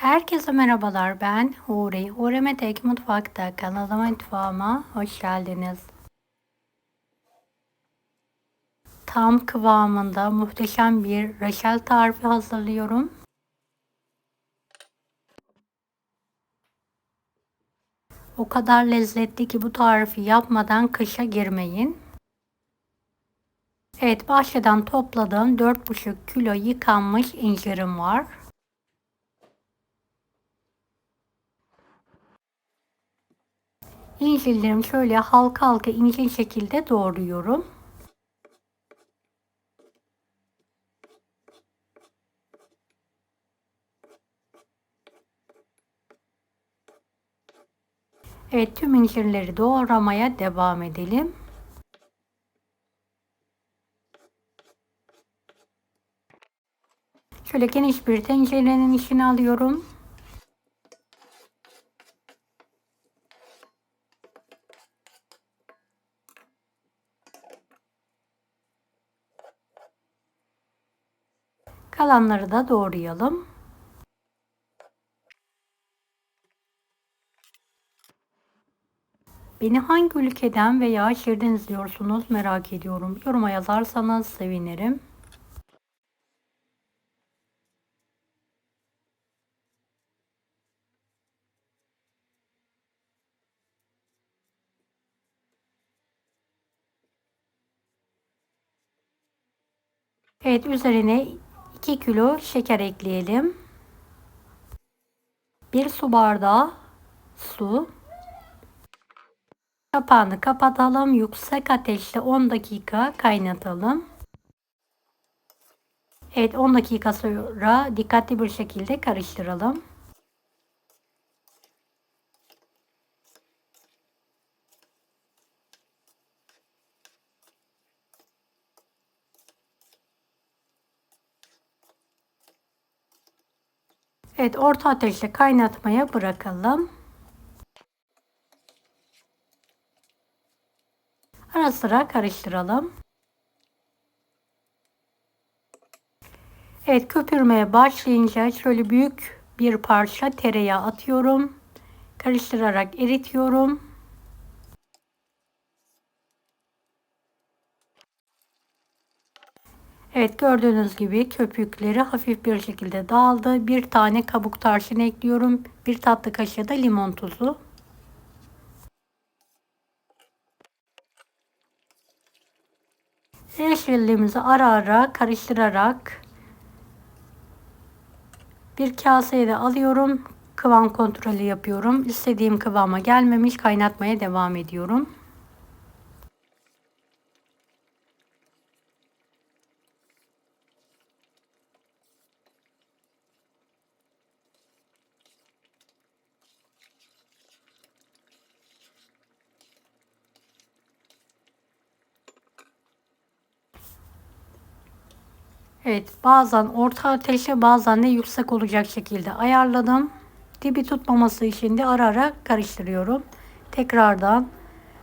Herkese merhabalar, ben Huri. Huri Tek Mutfak'ta kanalıma, mutfağıma hoş geldiniz. Tam kıvamında muhteşem bir reçel tarifi hazırlıyorum. O kadar lezzetli ki bu tarifi yapmadan kışa girmeyin. Evet, bahçeden topladığım 4,5 kilo yıkanmış incirim var. İncirlerimi şöyle halka halka ince şekilde doğruyorum. Evet, tüm incirleri doğramaya devam edelim. Şöyle geniş bir tencerenin içine alıyorum. Kalanları da doğrayalım. Beni hangi ülkeden veya şehirden izliyorsunuz merak ediyorum. Yoruma yazarsanız sevinirim. Evet, üzerine 2 kilo şeker ekleyelim. 1 su bardağı su. Kapağını kapatalım. Yüksek ateşte 10 dakika kaynatalım. Evet, 10 dakika sonra dikkatli bir şekilde karıştıralım. Evet, orta ateşte kaynatmaya bırakalım. Ara sıra karıştıralım. Evet, köpürmeye başlayınca şöyle büyük bir parça tereyağı atıyorum. Karıştırarak eritiyorum. Evet, gördüğünüz gibi köpükleri hafif bir şekilde dağıldı. Bir tane kabuk tarçını ekliyorum. Bir tatlı kaşığı da limon tuzu. Reçelimizi ara ara karıştırarak bir kaseye de alıyorum. Kıvam kontrolü yapıyorum. İstediğim kıvama gelmemiş, kaynatmaya devam ediyorum. Evet, bazen orta ateşe bazen de yüksek olacak şekilde ayarladım. Dibi tutmaması için de ara ara karıştırıyorum. Tekrardan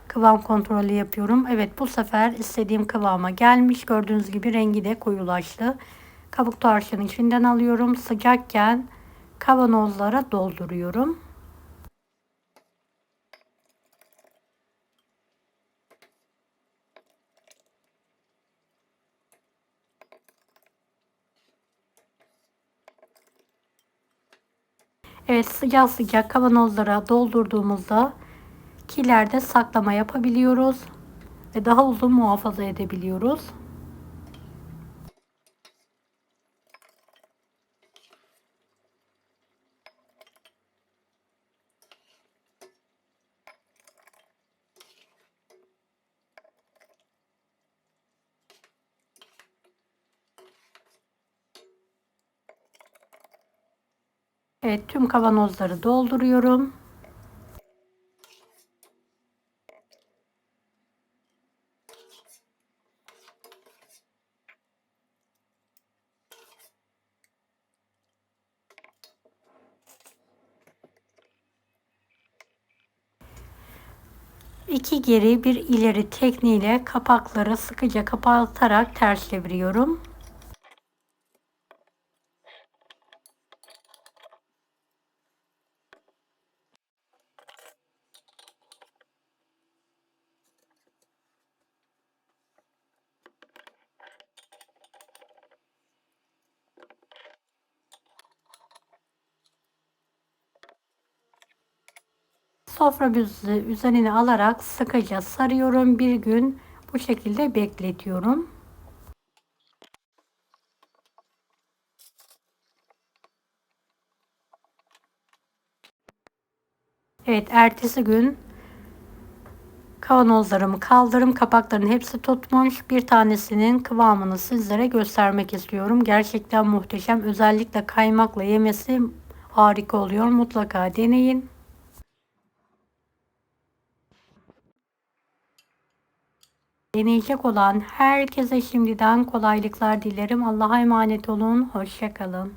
kıvam kontrolü yapıyorum. Evet, bu sefer istediğim kıvama gelmiş. Gördüğünüz gibi rengi de koyulaştı. Kabuk tarçını içinden alıyorum. Sıcakken kavanozlara dolduruyorum. Evet, sıcak sıcak kavanozlara doldurduğumuzda kilerde saklama yapabiliyoruz ve daha uzun muhafaza edebiliyoruz. Evet, tüm kavanozları dolduruyorum. İki geri bir ileri tekniğiyle kapakları sıkıca kapatarak ters çeviriyorum. sofra bezi üzerine alarak sıkıca sarıyorum. Bir gün bu şekilde bekletiyorum. Evet, ertesi gün kavanozlarımı kaldırım kapaklarının hepsi tutmuş. Bir tanesinin kıvamını sizlere göstermek istiyorum. Gerçekten muhteşem. Özellikle kaymakla yemesi harika oluyor. Mutlaka deneyin. Deneyecek olan herkese şimdiden kolaylıklar dilerim. Allah'a emanet olun. Hoşça kalın.